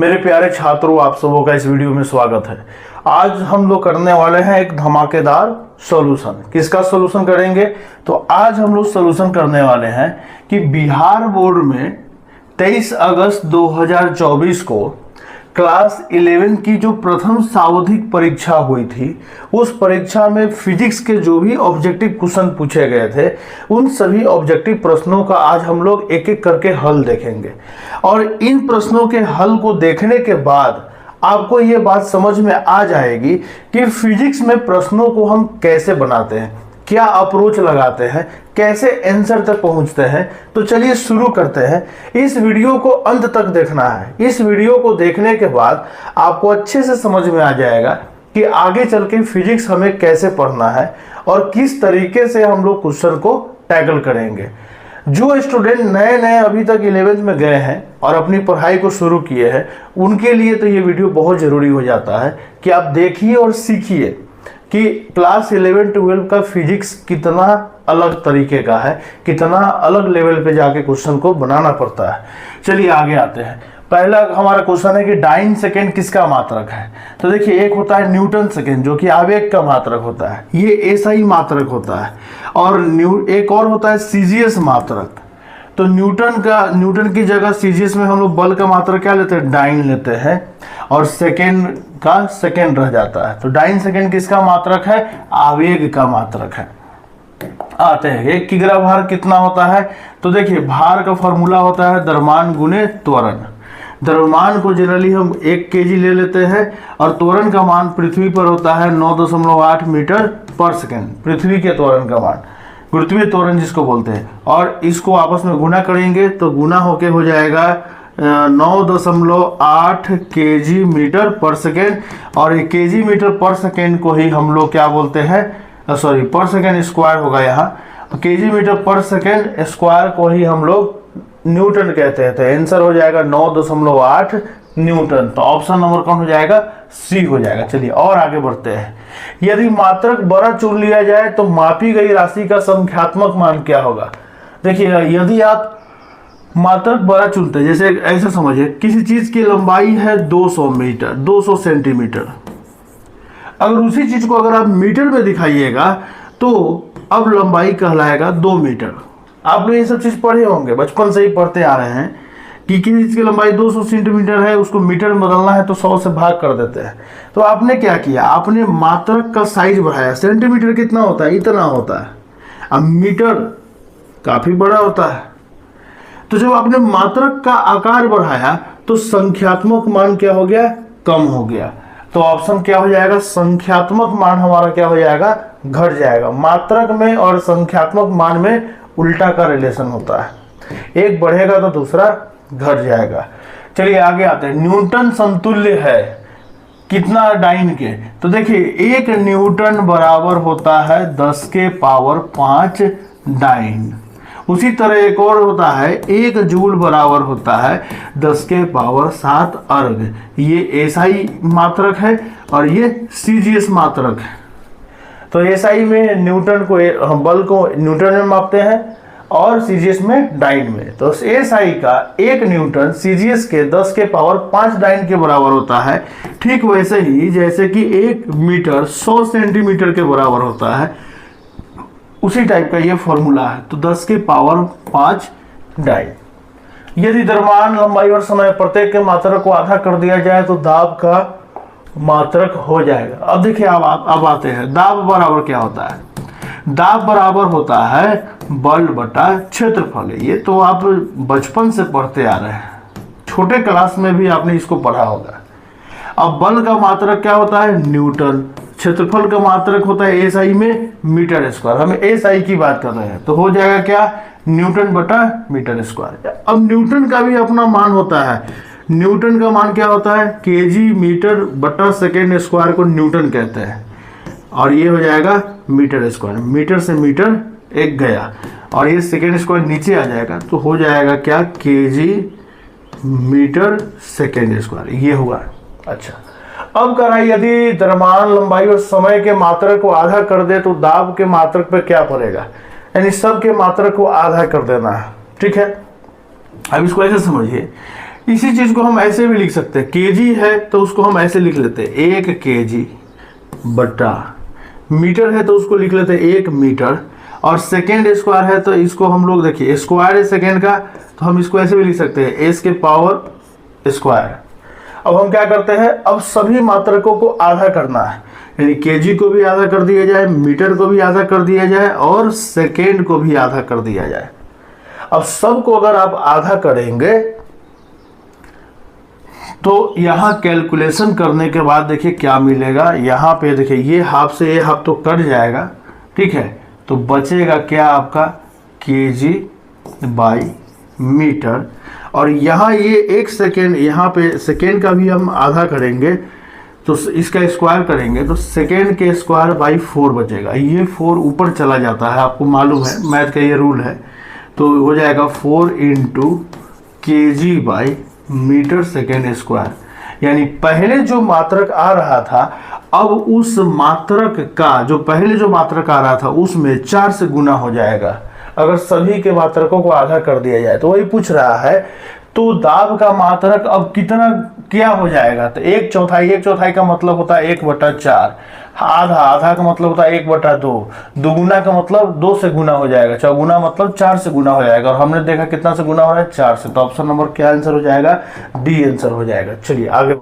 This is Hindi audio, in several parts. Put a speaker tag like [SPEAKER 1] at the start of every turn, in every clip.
[SPEAKER 1] मेरे प्यारे छात्रों, आप सबों का इस वीडियो में स्वागत है। आज हम लोग करने वाले हैं एक धमाकेदार सॉल्यूशन। किसका सॉल्यूशन करेंगे? तो आज हम लोग सॉल्यूशन करने वाले हैं कि बिहार बोर्ड में 23 अगस्त 2024 को क्लास 11 की जो प्रथम सावधिक परीक्षा हुई थी, उस परीक्षा में फिजिक्स के जो भी ऑब्जेक्टिव क्वेश्चन पूछे गए थे, उन सभी ऑब्जेक्टिव प्रश्नों का आज हम लोग एक एक करके हल देखेंगे। और इन प्रश्नों के हल को देखने के बाद आपको ये बात समझ में आ जाएगी कि फिजिक्स में प्रश्नों को हम कैसे बनाते हैं, क्या अप्रोच लगाते हैं, कैसे आंसर तक पहुंचते हैं। तो चलिए शुरू करते हैं। इस वीडियो को अंत तक देखना है। इस वीडियो को देखने के बाद आपको अच्छे से समझ में आ जाएगा कि आगे चल के फिजिक्स हमें कैसे पढ़ना है और किस तरीके से हम लोग क्वेश्चन को टैकल करेंगे। जो स्टूडेंट नए नए अभी तक 11th में गए हैं और अपनी पढ़ाई को शुरू किए हैं, उनके लिए तो ये वीडियो बहुत ज़रूरी हो जाता है कि आप देखिए और सीखिए कि क्लास 11-12 का फिजिक्स कितना अलग तरीके का है, कितना अलग लेवल पे जाके क्वेश्चन को बनाना पड़ता है। चलिए आगे आते हैं। पहला हमारा क्वेश्चन है कि डाइन सेकेंड किसका मात्रक है। तो देखिए, एक होता है न्यूटन सेकेंड जो कि आवेग का मात्रक होता है, ये एसआई मात्रक होता है। और एक और होता है सीजीएस मात्रक। तो न्यूटन की जगह सीजीएस में हम लोग बल का मात्रक क्या लेते हैं? डाइन लेते हैं, और सेकेंड का सेकेंड रह जाता है। तो डाइन सेकेंड किसका मात्रक है? आवेग का मात्रक है। आते हैं, एक किग्रा भार कितना होता है? तो देखिए, भार का फॉर्मूला होता है द्रव्यमान गुने त्वरण। द्रव्यमान को जनरली हम 1 kg ले लेते हैं और त्वरण का मान पृथ्वी पर होता है 9.8 मीटर पर सेकेंड। पृथ्वी के त्वरण का मान, गुरुत्वीय त्वरण जिसको बोलते हैं, और इसको आपस में गुना करेंगे तो गुना होके हो जाएगा 9.8 kg मीटर पर सेकेंड। और ये kg मीटर पर सेकेंड को ही हम लोग क्या बोलते हैं? सॉरी, पर सेकेंड स्क्वायर होगा यहाँ। kg मीटर पर सेकेंड स्क्वायर को ही हम लोग न्यूटन कहते हैं। तो आंसर हो जाएगा 9.8 न्यूटन। तो ऑप्शन नंबर कौन हो जाएगा? सी हो जाएगा। चलिए और आगे बढ़ते हैं। यदि मात्रक बड़ा चुन लिया जाए तो मापी गई राशि का संख्यात्मक मान क्या होगा? देखिएगा, यदि आप मात्रक बड़ा चुनते हैं, जैसे ऐसे समझिए किसी चीज की लंबाई है 200 मीटर, 200 सेंटीमीटर। अगर उसी चीज को अगर आप मीटर में दिखाइएगा तो अब लंबाई कहलाएगा 2 मीटर। आप लोग ये सब चीज पढ़े होंगे, बचपन से ही पढ़ते आ रहे हैं कि किसी चीज की लंबाई 200 सेंटीमीटर है, उसको मीटर में बदलना है तो 100 से भाग कर देते हैं। तो आपने क्या किया? आपने मात्रक का साइज बढ़ाया। सेंटीमीटर कितना होता है? इतना होता है। अब मीटर काफी बड़ा होता है। तो जब आपने मात्रक का आकार बढ़ाया तो संख्यात्मक मान क्या हो गया? कम हो गया। तो ऑप्शन क्या हो जाएगा? संख्यात्मक मान हमारा क्या हो जाएगा? घट जाएगा। मात्रक में और संख्यात्मक मान में उल्टा का रिलेशन होता है, एक बढ़ेगा तो दूसरा घट जाएगा। चलिए आगे आते हैं। न्यूटन समतुल्य है कितना डाइन के? तो देखिए, 1 न्यूटन बराबर होता है 10 के पावर 5 डाइन। उसी तरह एक और होता है, 1 जूल बराबर होता है 10 के पावर 7 अर्ग। ये एसआई मात्रक है और ये सीजीएस मात्रक है। तो एसआई में न्यूटन को, हम बल को न्यूटन में मापते हैं और सीजीएस में डाइन में। तो एसआई का 1 न्यूटन सीजीएस के 10 के पावर 5 डाइन के बराबर होता है। ठीक वैसे ही जैसे कि 1 मीटर 100 सेंटीमीटर के बराबर होता है, उसी टाइप का ये फॉर्मूला है। तो 10 के पावर 5 डाइन। यदि द्रव्यमान, लंबाई और समय प्रत्येक के मात्रक को आधा कर दिया जाए तो दाब का मात्रक हो जाएगा। अब देखिए, अब आते हैं, दाब बराबर क्या होता है? दाब बराबर होता है बल बटा क्षेत्रफल। ये तो आप बचपन से पढ़ते आ रहे हैं, छोटे क्लास में भी आपने इसको पढ़ा होगा। अब बल का मात्रक क्या होता है? न्यूटन। क्षेत्रफल का मात्रक होता है एसआई में मीटर स्क्वायर। हम एसआई की बात कर रहे हैं तो हो जाएगा क्या? न्यूटन बटा मीटर स्क्वायर। अब न्यूटन का भी अपना मान होता है। न्यूटन का मान क्या होता है? केजी मीटर बटा सेकेंड स्क्वायर को न्यूटन कहते हैं, और ये हो जाएगा मीटर स्क्वायर। मीटर से मीटर एक गया और ये सेकेंड स्क्वायर नीचे आ जाएगा तो हो जाएगा क्या? KG meter second square. ये हुआ। अच्छा, अब करा, यदि द्रव्यमान, लंबाई और समय के मात्रक को आधा कर दे तो दाब के मात्रक पे क्या पड़ेगा? यानी सब के मात्रक को आधा कर देना है। ठीक है, अब इसको ऐसे समझिए इसी चीज को हम ऐसे भी लिख सकते हैं, केजी है तो उसको हम ऐसे लिख लेते हैं 1 केजी बटा, मीटर है तो उसको लिख लेते हैं 1 मीटर, और सेकेंड स्क्वायर है तो इसको हम लोग देखिए स्क्वायर है सेकेंड का, तो हम इसको ऐसे भी लिख सकते हैं एस के पावर स्क्वायर। अब हम क्या करते हैं, अब सभी मात्रकों को आधा करना है, यानी केजी को भी आधा कर दिया जाए, मीटर को भी आधा कर दिया जाए और सेकेंड को भी आधा कर दिया जाए। अब सबको अगर आप आधा करेंगे तो यहाँ कैलकुलेशन करने के बाद देखिए क्या मिलेगा, यहाँ पे देखिए ये हाफ से ये हाफ तो कट जाएगा, ठीक है, तो बचेगा क्या आपका केजी बाई मीटर, और यहाँ ये 1 सेकेंड, यहाँ पे सेकेंड का भी हम आधा करेंगे तो इसका स्क्वायर करेंगे तो सेकेंड के स्क्वायर बाई 4 बचेगा, ये 4 ऊपर चला जाता है, आपको मालूम है मैथ का ये रूल है, तो हो जाएगा 4 into KG by meter second square, यानी पहले जो मात्रक आ रहा था अब उस मात्रक का जो पहले जो मात्रक आ रहा था उसमें 4 से गुना हो जाएगा अगर सभी के मात्रकों को आधा कर दिया जाए। तो वही पूछ रहा है, तो दाब का मात्रक अब कितना क्या हो जाएगा, तो 1/4 का मतलब होता है 1/4, आधा का मतलब होता है 1/2, दुगुना का मतलब 2 से गुना हो जाएगा, चौगुना मतलब 4 से गुना हो जाएगा, और हमने देखा कितना से गुना हो रहा है 4 से, तो ऑप्शन नंबर क्या आंसर हो जाएगा, डी आंसर हो जाएगा। चलिए आगे,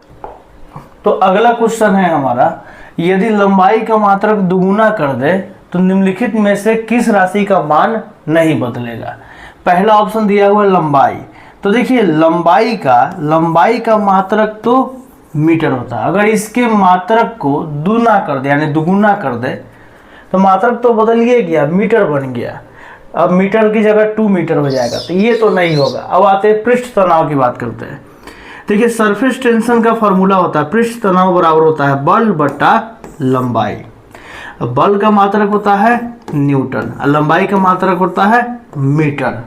[SPEAKER 1] तो अगला क्वेश्चन है हमारा, यदि लंबाई का मात्रक दुगुना कर दे तो निम्नलिखित में से किस राशि का मान नहीं बदलेगा। पहला ऑप्शन दिया हुआ है लंबाई, तो देखिए लंबाई का मात्रक तो मीटर होता है, अगर इसके मात्रक को दुना कर दे यानी दुगुना कर दे तो मात्रक तो बदल ही गया, मीटर बन गया, अब मीटर की जगह 2 मीटर हो जाएगा, तो ये तो नहीं होगा। अब आते हैं पृष्ठ तनाव की बात करते हैं। देखिए सरफेस टेंशन का फॉर्मूला होता है पृष्ठ तनाव बराबर होता है बल बटा लंबाई, बल का मात्रक होता है न्यूटन, लंबाई का मात्रक होता है मीटर।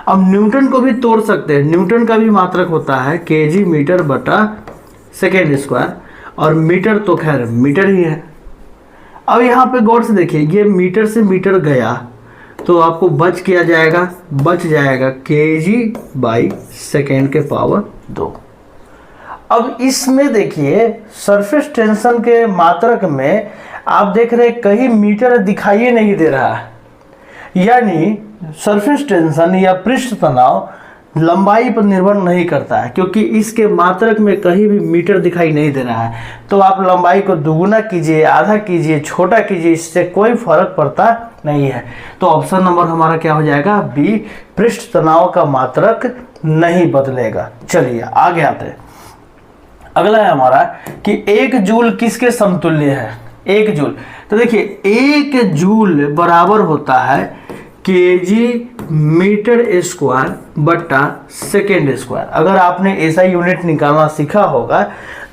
[SPEAKER 1] अब न्यूटन को भी तोड़ सकते हैं, न्यूटन का भी मात्रक होता है केजी मीटर बटा सेकेंड स्क्वायर, और मीटर तो खैर मीटर ही है। अब यहाँ पे गौर से देखिए ये मीटर से मीटर गया तो आपको बच जाएगा केजी बाई सेकेंड के पावर 2। अब इसमें देखिए सरफेस टेंशन के मात्रक में आप देख रहे हैं कहीं मीटर दिखाई नहीं दे रहा है, यानी सरफेस टेंशन या पृष्ठ तनाव लंबाई पर निर्भर नहीं करता है, क्योंकि इसके मात्रक में कहीं भी मीटर दिखाई नहीं दे रहा है। तो आप लंबाई को दुगुना कीजिए, आधा कीजिए, छोटा कीजिए, इससे कोई फर्क पड़ता नहीं है। तो ऑप्शन नंबर हमारा क्या हो जाएगा, बी, पृष्ठ तनाव का मात्रक नहीं बदलेगा। चलिए आगे आते हैं। अगला है हमारा कि 1 जूल किसके समतुल्य है। 1 जूल, तो देखिए 1 जूल बराबर होता है केजी मीटर स्क्वायर बटा सेकेंड स्क्वायर। अगर आपने ऐसा यूनिट निकालना सीखा होगा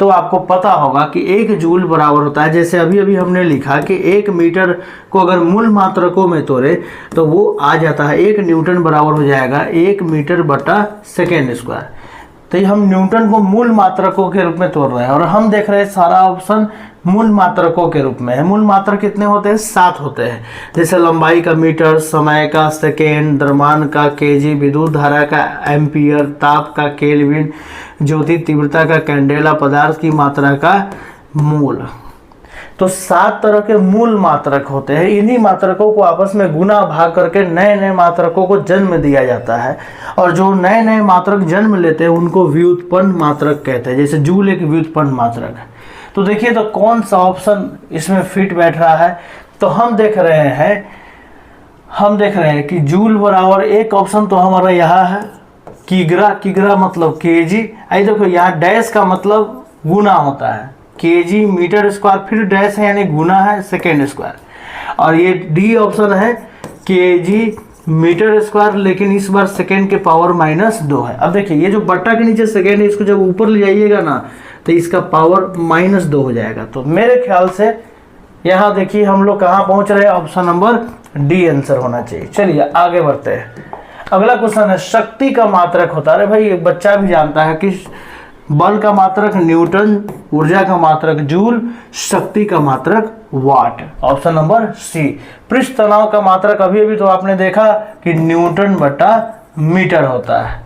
[SPEAKER 1] तो आपको पता होगा कि 1 जूल बराबर होता है, जैसे अभी अभी लिखा कि 1 मीटर को अगर मूल मात्रकों में तोड़े तो वो आ जाता है 1 न्यूटन बराबर हो जाएगा 1 मीटर बटा सेकेंड स्क्वायर। तो ये हम न्यूटन को मूल मात्रकों के रूप में तोड़ रहे हैं और हम देख रहे हैं सारा ऑप्शन मूल मात्रकों के रूप में है। मूल मात्रक कितने होते हैं, 7 होते हैं, जैसे लंबाई का मीटर, समय का सेकेंड, द्रव्यमान का केजी, विद्युत धारा का एम्पियर, ताप का केल्विन, ज्योति तीव्रता का कैंडेला, पदार्थ की मात्रा का मूल। तो 7 तरह के मूल मात्रक होते हैं। इन्हीं मात्रकों को आपस में गुना भाग करके नए नए मात्रकों को जन्म दिया जाता है, और जो नए नए मात्रक जन्म लेते हैं उनको व्युत्पन्न मात्रक कहते हैं। जैसे जूल एक व्युत्पन्न मात्रक है। तो देखिए तो कौन सा ऑप्शन इसमें फिट बैठ रहा है, तो हम देख रहे हैं कि जूल बराबर एक ऑप्शन तो हमारा यहाँ है, किग्रा मतलब केजी। आई देखो यहाँ डैश का मतलब गुना होता है, केजी मीटर स्क्वायर, फिर डैश है यानी गुना है सेकेंड स्क्वायर, और ये डी ऑप्शन है केजी मीटर स्क्वायर, लेकिन इस बार सेकेंड के पावर -2 है। अब देखिए ये जो बट्टा के नीचे सेकेंड है इसको जब ऊपर ले जाइएगा ना तो इसका पावर -2 हो जाएगा। तो मेरे ख्याल से यहाँ देखिए हम लोग कहाँ पहुँच रहे हैं, ऑप्शन नंबर डी आंसर होना चाहिए। चलिए आगे बढ़ते हैं। अगला क्वेश्चन है शक्ति का मात्रक होता है। अरे भाई एक बच्चा भी जानता है कि बल का मात्रक न्यूटन, ऊर्जा का मात्रक जूल, शक्ति का मात्रक वाट। Option number C. पृष्ठ तनाव का मात्रक अभी तो आपने देखा कि न्यूटन बटा मीटर होता है।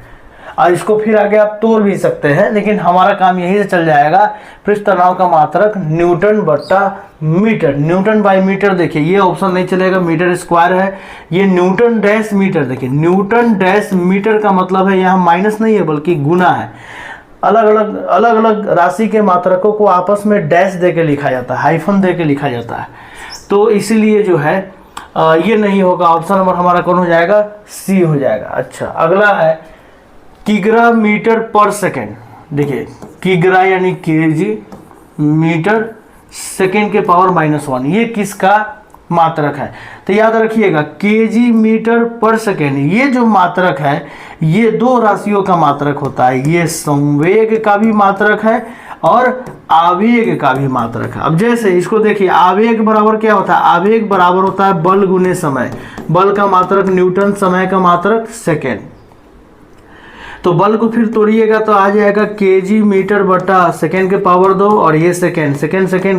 [SPEAKER 1] और इसको फिर आगे आप तोड़ भी सकते हैं, लेकिन हमारा काम यही से चल जाएगा। पृष्ठ तनाव का मात्रक न्यूटन बट्टा मीटर, न्यूटन बाई मीटर। देखिए ये ऑप्शन नहीं चलेगा, मीटर स्क्वायर है, ये न्यूटन डैश मीटर। देखिए न्यूटन डैश मीटर का मतलब है यहाँ माइनस नहीं है बल्कि गुना है। अलग अलग राशि के मात्रकों को आपस में डैश दे के लिखा जाता है, हाइफन दे के लिखा जाता है, तो इसीलिए जो है ये नहीं होगा। ऑप्शन नंबर हमारा कौन हो जाएगा? सी हो जाएगा। अच्छा अगला है किग्रा मीटर पर सेकेंड। देखिए किग्रा यानी केजी मीटर सेकेंड के पावर -1, ये किसका मात्रक है? तो याद रखिएगा केजी मीटर पर सेकेंड ये जो मात्रक है ये दो राशियों का मात्रक होता है। ये संवेग का भी मात्रक है और आवेग का भी मात्रक है। अब जैसे इसको देखिए, आवेग बराबर क्या होता है? आवेग बराबर होता है बल गुने समय। बल का मात्रक न्यूटन, समय का मात्रक सेकेंड। तो बल को फिर तोड़िएगा तो आ जाएगा केजी मीटर बटा सेकेंड के पावर 2, और ये सेकेंड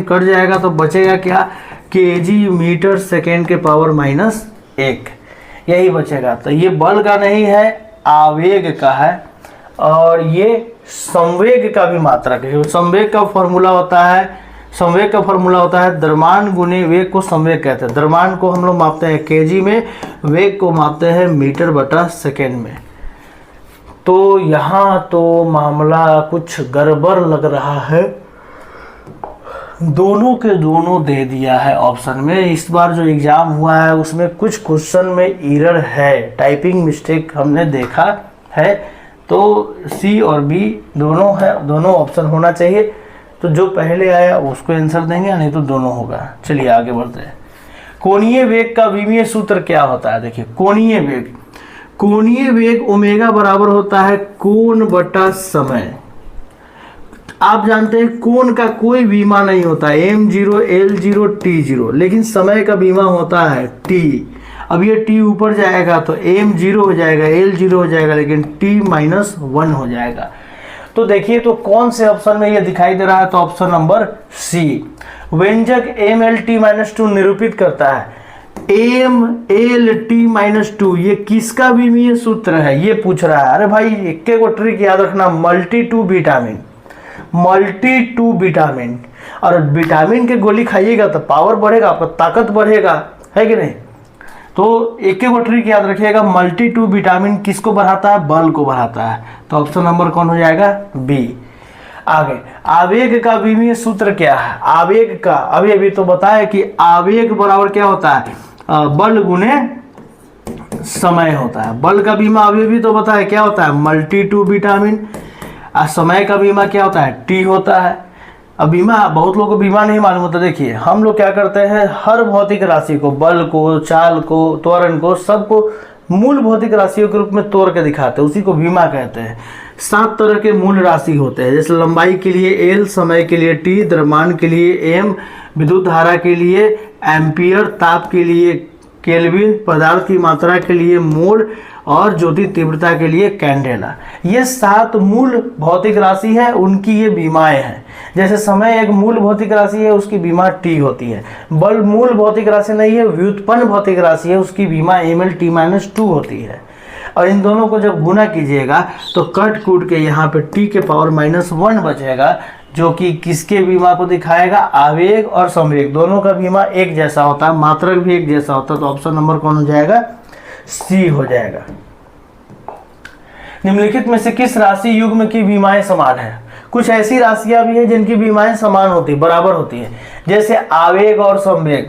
[SPEAKER 1] कट जाएगा तो बचेगा क्या? केजी मीटर सेकेंड के पावर -1, यही बचेगा। तो ये बल का नहीं है, आवेग का है, और ये संवेग का भी मात्रक है। संवेग का फॉर्मूला होता है द्रव्यमान गुने वेग को संवेग कहते हैं। द्रव्यमान को हम लोग मापते हैं केजी में, वेग को मापते हैं मीटर बटा सेकेंड में। तो यहाँ तो मामला कुछ गड़बड़ लग रहा है, दोनों के दोनों दे दिया है ऑप्शन में। इस बार जो एग्जाम हुआ है उसमें कुछ क्वेश्चन में एरर है, टाइपिंग मिस्टेक हमने देखा है। तो सी और बी दोनों है, दोनों ऑप्शन होना चाहिए। तो जो पहले आया उसको आंसर देंगे, नहीं तो दोनों होगा। चलिए आगे बढ़ते हैं। कोणीय वेग का विमीय सूत्र क्या होता है? देखिए कोणीय वेग ओमेगा बराबर होता है कोण बटा समय। आप जानते हैं कोण का कोई बीमा नहीं होता है, m0 l0 t0, लेकिन समय का बीमा होता है t। अब ये t ऊपर जाएगा तो m0 हो जाएगा, l0 हो जाएगा, लेकिन t-1 हो जाएगा। तो देखिए तो कौन से ऑप्शन में ये दिखाई दे रहा है? तो ऑप्शन नंबर सी। व्यंजक mlt-2 निरूपित करता है mlt-2, ये किसका विमीय सूत्र है? ये पूछ रहा है। अरे भाई एक को ट्रिक याद रखना, मल्टी टू विटामिन, और विटामिन के गोली खाइएगा तो पावर बढ़ेगा, आपका ताकत बढ़ेगा, है कि नहीं? तो एक को ट्रिक याद रखिएगा, मल्टी टू विटामिन किसको बढ़ाता है? बल को बढ़ाता है। तो ऑप्शन नंबर कौन हो जाएगा? बी। आगे आवेग का विमीय सूत्र क्या है? आवेग का अभी तो बताया कि आवेग बराबर क्या होता है? बल गुने समय होता है। बल का बीमा अभी तो बताया क्या होता है? मल्टी टू विटामिन। समय का बीमा क्या होता है? टी होता है। अब बीमा, बहुत लोगों को बीमा नहीं मालूम होता। देखिए हम लोग क्या करते हैं, हर भौतिक राशि को, बल को, चाल को, त्वरण को, सबको मूल भौतिक राशियों के रूप में तोड़ के दिखाते हैं, उसी को बीमा कहते हैं। 7 तरह के मूल राशि होते हैं, जैसे लंबाई के लिए l, समय के लिए t, द्रव्यमान के लिए m, विद्युत धारा के लिए एम्पियर, ताप के लिए केल्विन, पदार्थ की मात्रा के लिए मोल, और ज्योति तीव्रता के लिए कैंडेला। ये 7 मूल भौतिक राशि है, उनकी ये बीमाएं हैं। जैसे समय एक मूल भौतिक राशि है, उसकी बीमा टी होती है। बल मूल भौतिक राशि नहीं है, व्युत्पन्न भौतिक राशि है, उसकी बीमा mlt-2 होती है। और इन दोनों को जब गुना कीजिएगा तो कट कूट के यहाँ पे t के पावर -1 बचेगा, जो कि किसके बीमा को दिखाएगा? आवेग और संवेग दोनों का बीमा एक जैसा होता है, मात्रक भी एक जैसा होता है। तो ऑप्शन नंबर कौन हो जाएगा? सी हो जाएगा। निम्नलिखित में से किस राशि युग्म की बीमाएं समान है? कुछ ऐसी राशियां भी हैं जिनकी बीमाएं समान होती, बराबर होती है, जैसे आवेग और संवेग।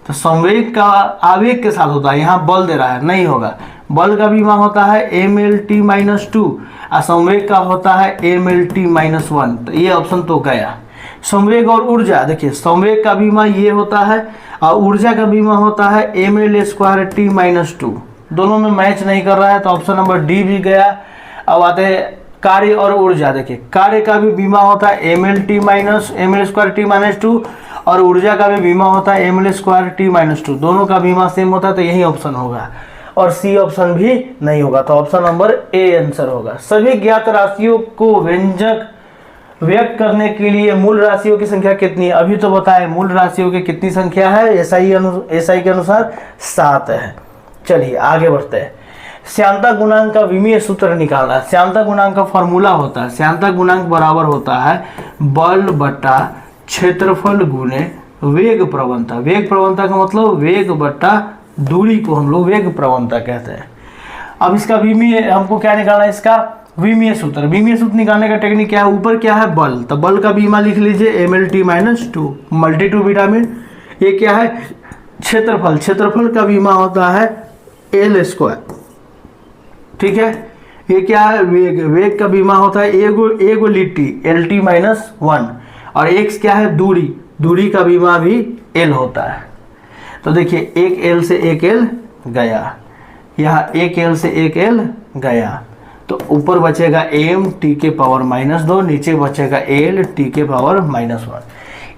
[SPEAKER 1] तो संवेग का आवेग के साथ होता है, यहाँ बल दे रहा है, नहीं होगा। बल का बीमा होता है mlt-2 और संवेग का होता है mlt-1। तो ये ऑप्शन तो गया। संवेग और ऊर्जा, देखिए संवेग का बीमा ये होता है और ऊर्जा का बीमा होता है ml2t-2। दोनों में मैच नहीं कर रहा है, तो ऑप्शन नंबर डी भी गया। अब आते हैं कार्य और ऊर्जा। देखिए कार्य का भी बीमा होता है ml2t-2 और ऊर्जा का भी बीमा होता है ml2t-2। दोनों का बीमा सेम होता है, तो यही ऑप्शन होगा। और सी ऑप्शन भी नहीं होगा, तो ऑप्शन नंबर ए आंसर होगा। सभी ज्ञात राशियों को व्यंजक व्यक्त करने के लिए मूल राशियों की संख्या कितनी है? अभी तो बताए मूल राशियों की कितनी संख्या है, एसआई के अनुसार 7 है। चलिए आगे बढ़ते हैं। श्यानता गुणांक का विमीय सूत्र निकालना है। श्यानता गुणांक का फॉर्मूला होता है, श्यानता गुणांक बराबर होता है बल बटा क्षेत्रफल गुणे वेग प्रवणता। वेग प्रवणता का मतलब वेग बटा दूरी को हम लोग वेग प्रवणता कहते हैं। अब इसका विमीय हमको क्या निकालना है, इसका विमीय सूत्र। विमीय सूत्र निकालने का टेक्निक क्या है, ऊपर क्या है बल, तो बल का बीमा लिख लीजिए mlt-2 मल्टी-2 विटामिन। ये क्या है क्षेत्रफल, क्षेत्रफल का बीमा होता है एल स्क्वायर, ठीक है। ये क्या है वेग, वेग का बीमा होता है एगो लिट्टी lt-1 और x क्या है दूरी, दूरी का बीमा भी l होता है। तो देखिए एक l से एक l गया, यहाँ एक l से एक l गया, तो ऊपर बचेगा m t के पावर -2, नीचे बचेगा l t के पावर -1।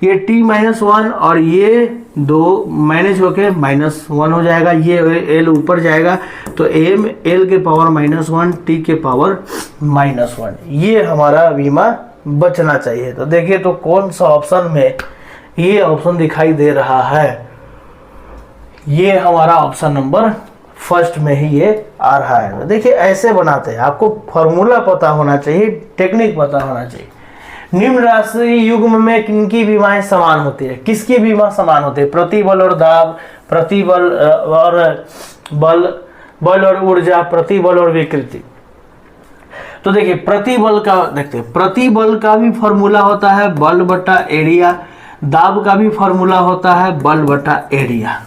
[SPEAKER 1] ये t -1 और ये दो मैनेज होके -1 हो जाएगा, ये l ऊपर जाएगा, तो m l के पावर -1 t के पावर -1, ये हमारा बीमा बचना चाहिए। तो देखिए तो कौन सा ऑप्शन में ये ऑप्शन दिखाई दे रहा है, ये हमारा ऑप्शन नंबर फर्स्ट में ही ये आ रहा है। तो देखिए ऐसे बनाते हैं, आपको फॉर्मूला पता होना चाहिए, टेक्निक पता होना चाहिए। निम्न राशि युग्म में किनकी बीमाएं समान होती है, किसकी बीमा समान होती है, प्रतिबल और दाब, प्रतिबल और बल और ऊर्जा, प्रतिबल और विकृति। तो देखिए प्रतिबल का देखते हैं, प्रतिबल का भी फॉर्मूला होता है बल बटा एरिया, दाब का भी फॉर्मूला होता है बल बटा एरिया।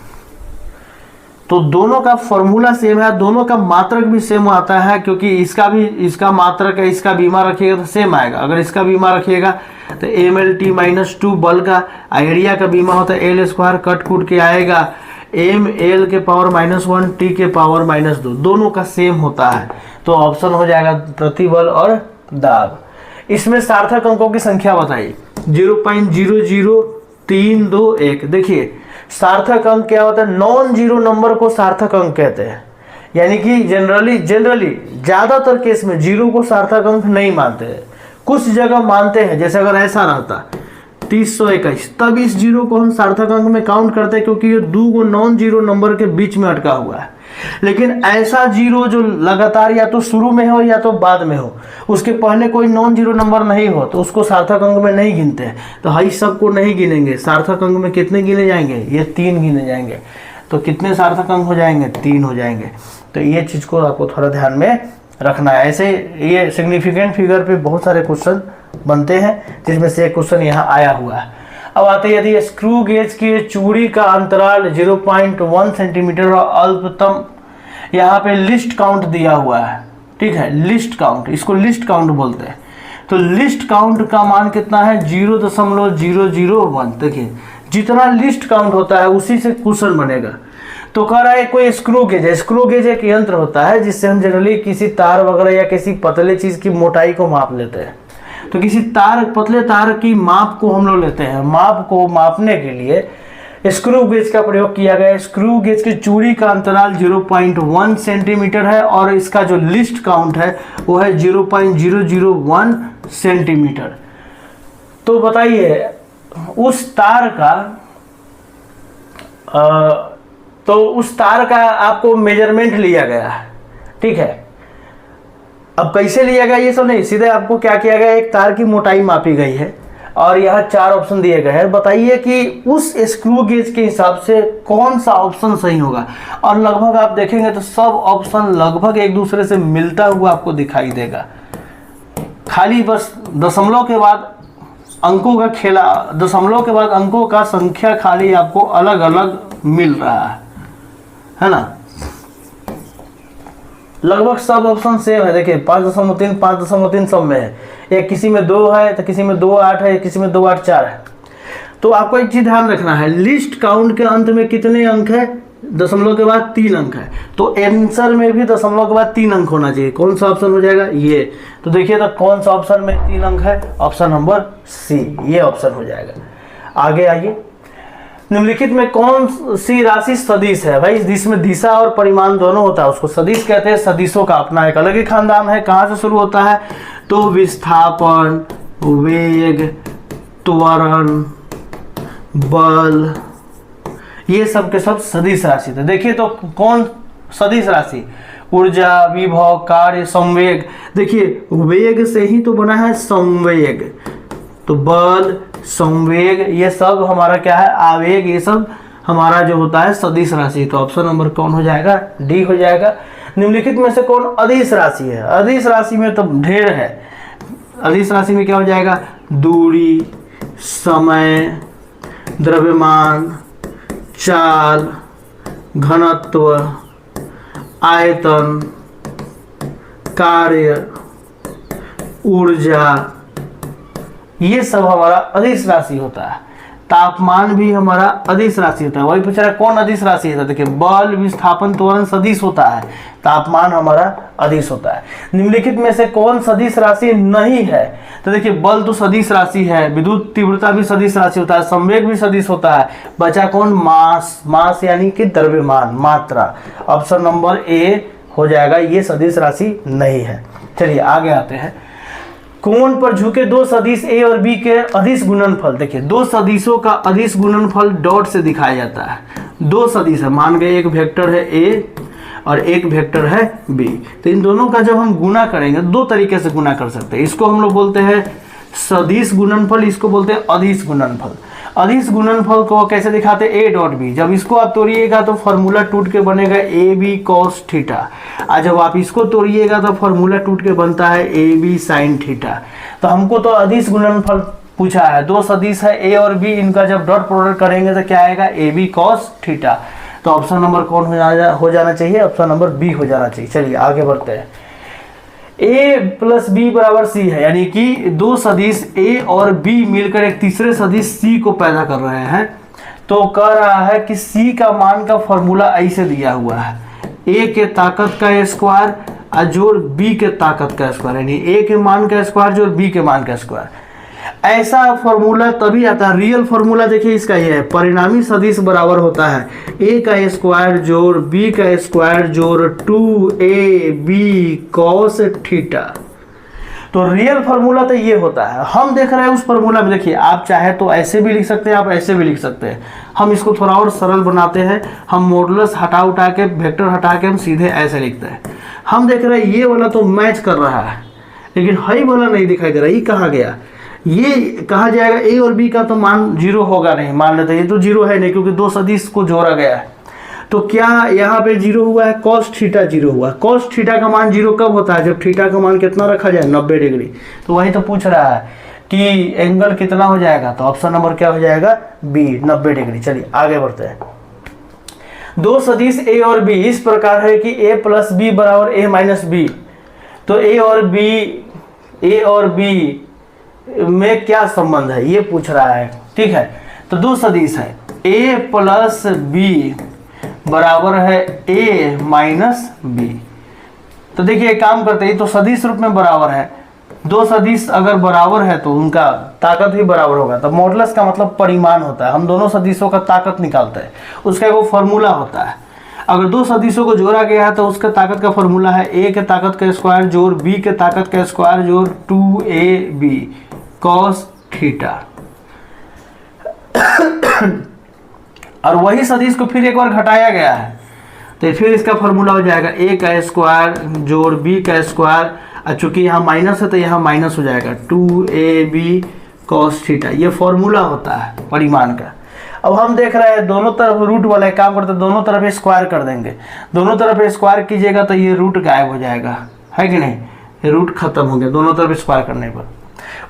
[SPEAKER 1] तो दोनों का फॉर्मूला सेम है, दोनों का मात्रक भी सेम आता है, क्योंकि इसका मात्रक है, इसका बीमा रखिएगा तो सेम आएगा। अगर इसका बीमा रखिएगा तो mlt-2 बल का, एरिया का बीमा होता है l स्क्वायर, कट कूट के आएगा m l के पावर -1 t के पावर -2, दोनों का सेम होता है। तो ऑप्शन हो जाएगा प्रतिबल और दाब। इसमें सार्थक अंकों की संख्या बताइए, 0.00321। देखिए सार्थक अंक क्या होता है, नॉन जीरो नंबर को सार्थक अंक कहते हैं, यानी कि जनरली ज्यादातर केस में जीरो को सार्थक अंक नहीं मानते हैं, कुछ जगह मानते हैं। जैसे अगर ऐसा रहता 3021, तब इस जीरो को हम सार्थक अंक में काउंट करते हैं, क्योंकि ये दो गो नॉन जीरो नंबर के बीच में अटका हुआ है। लेकिन ऐसा जीरो जो लगातार या तो शुरू में हो या तो बाद में हो, उसके पहले कोई नॉन जीरो नंबर नहीं हो, तो उसको सार्थक अंक में नहीं गिनते हैं। तो हाई सबको नहीं गिनेंगे, सार्थक अंक में कितने गिने जाएंगे, ये 3 गिने जाएंगे। तो कितने सार्थक अंक हो जाएंगे, 3 हो जाएंगे। तो ये चीज को आपको थोड़ा ध्यान में रखना है। ऐसे ये सिग्निफिकेंट फिगर पे बहुत सारे क्वेश्चन बनते हैं, जिसमें से एक क्वेश्चन यहाँ आया हुआ है। अब आते हैं, यदि स्क्रू गेज की चूड़ी का अंतराल 0.1 सेंटीमीटर और अल्पतम, यहाँ पे लिस्ट काउंट दिया हुआ है, ठीक है, लिस्ट काउंट, इसको लिस्ट काउंट बोलते हैं। तो लिस्ट काउंट का मान कितना है, 0.001। देखिए जितना लिस्ट काउंट होता है उसी से क्वेश्चन बनेगा। तो कह रहा है कोई स्क्रू गेज है, स्क्रू गेज एक यंत्र होता है जिससे हम जनरली किसी तार वगैरह या किसी पतले चीज की मोटाई को माप लेते हैं। तो किसी पतले तार की माप को हम लोग लेते हैं, माप को मापने के लिए स्क्रू गेज का प्रयोग किया गया है। स्क्रू गेज की चूड़ी का अंतराल 0.1 सेंटीमीटर है और इसका जो लिस्ट काउंट है वो है 0.001 सेंटीमीटर। तो बताइए उस तार का आपको मेजरमेंट लिया गया है, ठीक है। अब कैसे लिया गया ये सब नहीं, सीधे आपको क्या किया गया, एक तार की मोटाई मापी गई है और यहाँ 4 ऑप्शन दिए गए हैं। बताइए कि उस स्क्रू गेज के हिसाब से कौन सा ऑप्शन सही होगा। और लगभग आप देखेंगे तो सब ऑप्शन लगभग एक दूसरे से मिलता हुआ आपको दिखाई देगा। खाली बस दशमलव के बाद अंकों का खेला, दशमलव के बाद अंकों का संख्या खाली आपको अलग अलग मिल रहा है ना। लगभग सब ऑप्शन सेम है। देखिए 5.3 5.3 सब में है, एक किसी में 2 है तो किसी में 2.8 है, किसी में 2.84 है। तो आपको एक चीज ध्यान रखना है, लिस्ट काउंट के अंत में कितने अंक है, दशमलव के बाद 3 अंक है। तो आंसर में भी दशमलव के बाद 3 अंक होना चाहिए। कौन सा ऑप्शन हो जाएगा, ये। तो देखिए तो कौन सा ऑप्शन में 3 अंक है, ऑप्शन नंबर सी, ये ऑप्शन हो जाएगा। आगे आइए, निम्नलिखित में कौन सी राशि सदिश है। भाई जिसमें दिशा और परिमाण दोनों होता है उसको सदिश कहते हैं। सदिशों का अपना एक अलग ही खानदान है। कहाँ से शुरू होता है, तो विस्थापन, वेग, त्वरण, बल, ये सब के सब सदिश राशि थे। देखिए तो कौन सदिश राशि, ऊर्जा, विभव, कार्य, संवेग। देखिए वेग से ही तो बना है संवेग, तो बल, संवेग, ये सब हमारा क्या है, आवेग, ये सब हमारा जो होता है सदिश राशि। तो ऑप्शन नंबर कौन हो जाएगा, डी हो जाएगा। निम्नलिखित में से कौन अदिश राशि है? अदिश राशि में तो ढेर है। अदिश राशि में क्या हो जाएगा, दूरी, समय, द्रव्यमान, चाल, घनत्व, आयतन, कार्य, ऊर्जा, ये सब हमारा अदिश राशि होता है। तापमान भी हमारा अदिश राशि होता है। वही पूछ रहा है कौन अदिश राशि है, देखिए बल, विस्थापन, त्वरण सदिश होता है, तापमान हमारा अदिश होता है। निम्नलिखित में से कौन सदिश राशि नहीं है? तो देखिए बल तो सदिश राशि है, विद्युत तीव्रता भी सदिश राशि होता है, संवेग भी सदिश होता है। बचा कौन, मास, मास यानी कि द्रव्यमान, मात्रा। ऑप्शन नंबर ए हो जाएगा, ये सदिश राशि नहीं है। चलिए आगे आते हैं। कोण पर झुके दो सदिश ए और बी के अदिश गुणनफल। देखिए दो सदिशों का अदिश गुणनफल डॉट से दिखाया जाता है। दो सदिश है, मान गए एक वेक्टर है ए और एक वेक्टर है बी, तो इन दोनों का जब हम गुणा करेंगे दो तरीके से गुणा कर सकते हैं। इसको हम लोग बोलते हैं सदिश गुणनफल, इसको बोलते हैं अदिश गुणनफल। अदिश गुणनफल को कैसे दिखाते हैं, ए डॉट बी। जब इसको आप तोड़िएगा तो फॉर्मूला टूट के बनेगा ए बी कॉस थीटा, और जब आप इसको तोड़िएगा तो फॉर्मूला टूट के बनता है ए बी साइन थीटा। तो हमको तो अदिश गुणनफल पूछा है, दो सदिश है ए और बी, इनका जब डॉट प्रोडक्ट करेंगे तो क्या आएगा, ए बी कॉस थीटा। तो ऑप्शन नंबर कौन हो जाना चाहिए, ऑप्शन नंबर बी हो जाना चाहिए। चलिए आगे बढ़ते हैं। a प्लस बी बराबर सी है, यानी कि दो सदिश a और b मिलकर एक तीसरे सदिश c को पैदा कर रहे हैं। तो कह रहा है कि c का मान का फॉर्मूला ऐसे दिया हुआ है, a के ताकत का स्क्वायर जोड़ b के ताकत का स्क्वायर, यानी a के मान का स्क्वायर जोड़ b के मान का स्क्वायर। ऐसा फॉर्मूला तभी आता है, रियल फॉर्मूला देखिए इसका ये है, परिणामी सदिश बराबर होता है a का स्क्वायर जोड़ b का स्क्वायर जोड़ 2ab cos थीटा। तो रियल फॉर्मूला तो ये होता है। हम देख रहे हैं उस फॉर्मूला में, देखिए आप चाहे तो ऐसे भी लिख सकते हैं, आप ऐसे भी लिख सकते हैं। हम इसको थोड़ा और सरल बनाते हैं, हम मॉडुलस हटा उठा के, वेक्टर हटा के हम सीधे ऐसे लिखते हैं। हम देख रहे हैं ये वाला तो मैच कर रहा है, लेकिन हाई वाला नहीं दिखाई दे रहा, ये कहाँ गया, ये कहा जाएगा ए और बी का तो मान जीरो होगा नहीं, मान लेते हैं ये तो जीरो है नहीं, क्योंकि दो सदिश को जोड़ा गया है। तो क्या यहाँ पे जीरो हुआ है, कॉस थीटा जीरो हुआ। कॉस थीटा का मान जीरो कब होता है, जब थीटा का मान कितना रखा जाए, 90 डिग्री। तो वही तो पूछ रहा है कि एंगल कितना हो जाएगा, तो ऑप्शन नंबर क्या हो जाएगा, बी, 90 डिग्री। चलिए आगे बढ़ते हैं। दो सदिश ए और बी इस प्रकार है कि a प्लस बी बराबर a माइनस बी। तो ए और बी में क्या संबंध है ये पूछ रहा है, ठीक है। तो दो सदिश है, a प्लस बी बराबर है a माइनस बी। तो देखिए एक काम करते हैं, तो सदिश रूप में बराबर है, दो सदिश अगर बराबर है तो उनका ताकत भी बराबर होगा। तो मॉडुलस का मतलब परिमाण होता है, हम दोनों सदिशों का ताकत निकालते हैं, उसका एक फॉर्मूला होता है। अगर दो सदिशों को जोड़ा गया है तो उसका ताकत का फॉर्मूला है a के ताकत का स्क्वायर जोड़ b के ताकत का स्क्वायर जोड़ 2ab cos थीटा। और वही सदिश को फिर एक बार घटाया गया है, तो फिर इसका फॉर्मूला हो जाएगा a का स्क्वायर जोड़ b का स्क्वायर, और चूंकि यहाँ माइनस है तो यहाँ माइनस हो जाएगा 2ab cos थीटा। ये फॉर्मूला होता है परिमाण का। अब हम देख रहे हैं दोनों तरफ रूट वाला है, काम करते दोनों तरफ स्क्वायर कर देंगे। दोनों तरफ स्क्वायर कीजिएगा तो ये रूट गायब हो जाएगा, है कि नहीं, ये रूट खत्म हो गया दोनों तरफ स्क्वायर करने पर।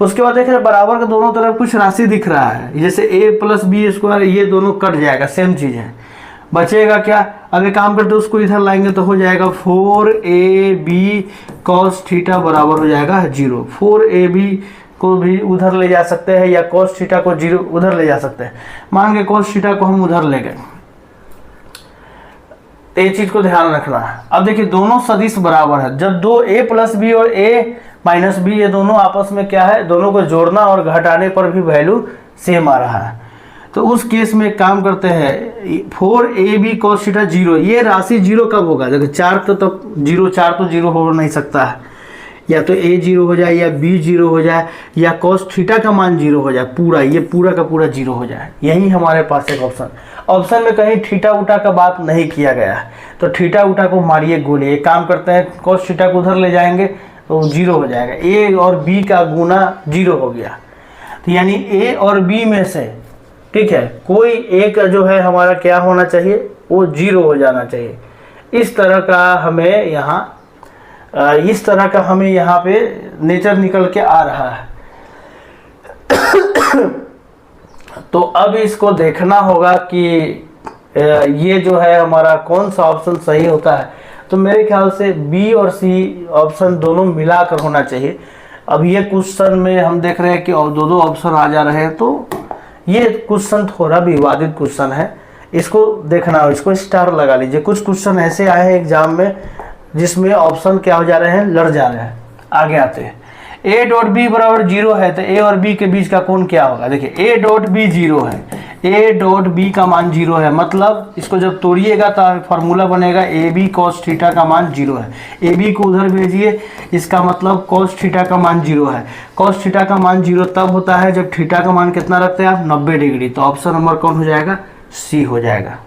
[SPEAKER 1] उसके बाद देख रहे हैं बराबर के दोनों तरफ कुछ राशि दिख रहा है, जैसे a प्लस बी स्क्वायर, ये दोनों कट जाएगा, सेम चीज़ है। बचेगा क्या, अब एक काम करते उसको इधर लाएंगे तो हो जाएगा 4ab cos थीटा बराबर हो जाएगा 0। 4ab को भी उधर ले जा सकते हैं या cos थीटा को 0 उधर ले जा सकते हैं। मान के cos थीटा को हम उधर ले गए, तो ये चीज को ध्यान रखना है। अब देखिए दोनों सदिश बराबर है, जब दो a प्लस बी और a माइनस बी ये दोनों आपस में क्या है, दोनों को जोड़ना और घटाने पर भी वैल्यू सेम आ रहा है। तो उस केस में काम करते हैं 4ab cos थीटा 0, ये राशि 0 कब होगा, देखो 4 तो 0 4 तो 0 हो नहीं सकता है, या तो ए 0 हो जाए या बी 0 हो जाए या कॉस थीटा का मान 0 हो जाए, पूरा ये पूरा का पूरा 0 हो जाए, यही हमारे पास एक ऑप्शन में कहीं थीटा उटा का बात नहीं किया गया है। तो थीटा उटा को मारिए गोले, एक काम करते हैं कॉस थीटा को उधर ले जाएंगे तो 0 हो जाएगा, ए और बी का गुना 0 हो गया। तो यानी ए और बी में से, ठीक है, कोई एक जो है हमारा क्या होना चाहिए, वो 0 हो जाना चाहिए। इस तरह का हमें यहाँ पे नेचर निकल के आ रहा है। तो अब इसको देखना होगा कि ये जो है हमारा कौन सा ऑप्शन सही होता है। तो मेरे ख्याल से बी और सी ऑप्शन दोनों मिलाकर होना चाहिए। अब ये क्वेश्चन में हम देख रहे हैं कि और दो ऑप्शन आ जा रहे हैं, तो ये क्वेश्चन थोड़ा विवादित क्वेश्चन है, इसको देखना हो, इसको स्टार लगा लीजिए। कुछ क्वेश्चन ऐसे आए हैं एग्जाम में जिसमें ऑप्शन क्या हो जा रहे हैं, लड़ जा रहे हैं। आगे आते हैं, ए डॉट बी बराबर 0 है तो ए और बी के बीच का कोण क्या होगा। देखिए ए डॉट बी 0 है, ए डॉट बी का मान 0 है, मतलब इसको जब तोड़िएगा तो फॉर्मूला बनेगा ए बी कॉस थीटा का मान 0 है। ए बी को उधर भेजिए, इसका मतलब कॉस थीटा का मान 0 है। कॉस थीटा का मान 0 तब होता है जब थीटा का मान कितना रखते हैं आप, 90 डिग्री। तो ऑप्शन नंबर कौन हो जाएगा, सी हो जाएगा।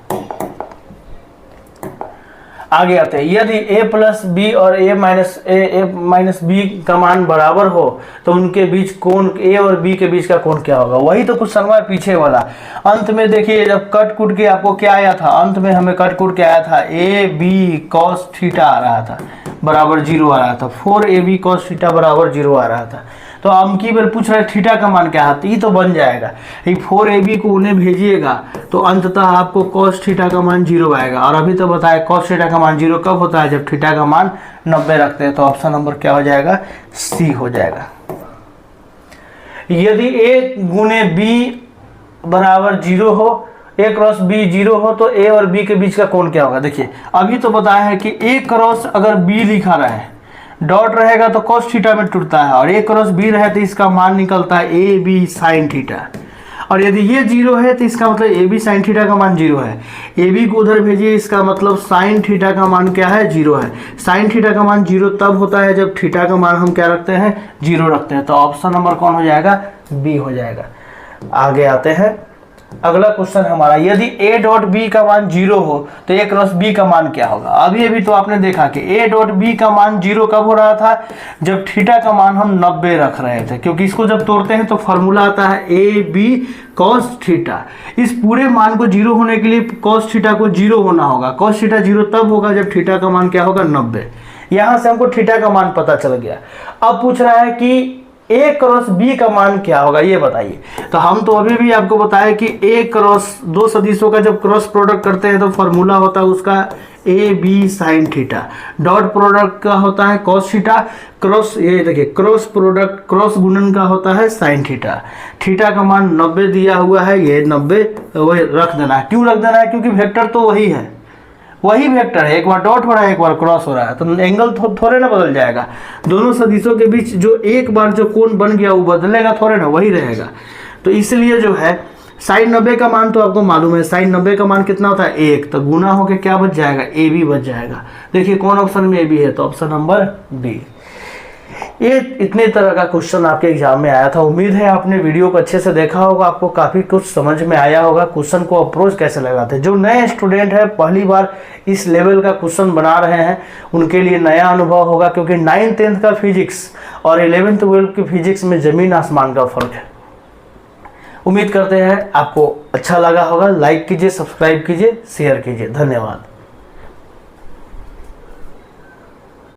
[SPEAKER 1] आगे आते हैं, यदि a प्लस बी और a माइनस बी का मान बराबर हो तो उनके बीच कोण, a और b के बीच का कोण क्या होगा। वही तो कुछ समय पीछे वाला। अंत में देखिए जब कट कुट के आपको क्या आया था, अंत में हमें कट कुट के आया था a b cos थीटा आ रहा था बराबर 0 आ रहा था, 4ab cos थीटा बराबर 0 आ रहा था। तो हम की बार पूछ रहे थीटा का मान क्या है, ये तो बन जाएगा, ये 4ab को उन्हें भेजिएगा तो अंततः आपको cos थीटा का मान 0 आएगा। और अभी तो बताया cos थीटा का मान 0 कब होता है, जब थीटा का मान 90 रखते हैं। तो ऑप्शन नंबर क्या हो जाएगा, सी हो जाएगा। यदि a गुने b बराबर 0 हो, a क्रॉस b 0 हो तो a और b के बीच का कोण क्या होगा। देखिए अभी तो बताया है कि a क्रॉस अगर b लिखा रहा है, डॉट रहेगा तो cos थीटा में टूटता है, और a क्रॉस b रहे तो इसका मान निकलता है ए बी साइन थीटा। और यदि ये 0 है तो इसका मतलब ए बी साइन थीटा का मान 0 है। ए बी को उधर भेजिए, इसका मतलब साइन थीटा का मान क्या है, 0 है। साइन थीटा का मान 0 तब होता है जब थीटा का मान हम क्या रखते हैं, 0 रखते हैं। तो ऑप्शन नंबर कौन हो जाएगा, बी हो जाएगा। आगे आते हैं, अगला क्वेश्चन हमारा, यदि a डॉट बी का मान 0 हो तो a क्रॉस b का मान क्या होगा। अभी तो आपने देखा कि a डॉट b का मान 0 कब हो रहा था, जब थीटा का मान हम 90 रख रहे थे, क्योंकि इसको जब तोड़ते हैं तो फॉर्मूला आता है a b cos थीटा। इस पूरे मान को 0 होने के लिए cos थीटा को 0 होना होगा। cos थीटा 0 तब होगा जब थीटा का मान क्या होगा, 90। यहाँ से हमको थीटा का मान पता चल गया। अब पूछ रहा है कि a क्रॉस b का मान क्या होगा, ये बताइए। तो हम तो अभी भी आपको बताया कि a क्रॉस दो सदिशों का जब क्रॉस प्रोडक्ट करते हैं तो फॉर्मूला होता है उसका A B sine theta. Dot product का होता है cos थीटा, क्रॉस, ये देखिए क्रॉस प्रोडक्ट क्रॉस गुणन का होता है साइन थीटा। थीटा का मान 90 दिया हुआ है, ये 90 वही रख देना है। क्यों रख देना है, क्योंकि वेक्टर तो वही है, वही वेक्टर है, एक बार डॉट हो रहा है एक बार क्रॉस हो रहा है, तो एंगल थोड़े ना बदल जाएगा। दोनों सदिशों के बीच जो एक बार जो कोण बन गया वो बदलेगा थोड़े ना, वही रहेगा। तो इसलिए जो है साइन 90 का मान तो आपको मालूम है, साइन 90 का मान कितना होता है, 1, तो गुना होके क्या बच जाएगा, ए बी बच जाएगा। देखिए कौन ऑप्शन में ए बी है, तो ऑप्शन नंबर बी। ये इतने तरह का क्वेश्चन आपके एग्जाम में आया था। उम्मीद है आपने वीडियो को अच्छे से देखा होगा, आपको काफ़ी कुछ समझ में आया होगा, क्वेश्चन को अप्रोच कैसे लगाते हैं। जो नए स्टूडेंट है पहली बार इस लेवल का क्वेश्चन बना रहे हैं उनके लिए नया अनुभव होगा, क्योंकि 9th 10th का फिजिक्स और 11th 12th की फिजिक्स में ज़मीन आसमान का फ़र्क है। उम्मीद करते हैं आपको अच्छा लगा होगा। लाइक कीजिए, सब्सक्राइब कीजिए, शेयर कीजिए। धन्यवाद।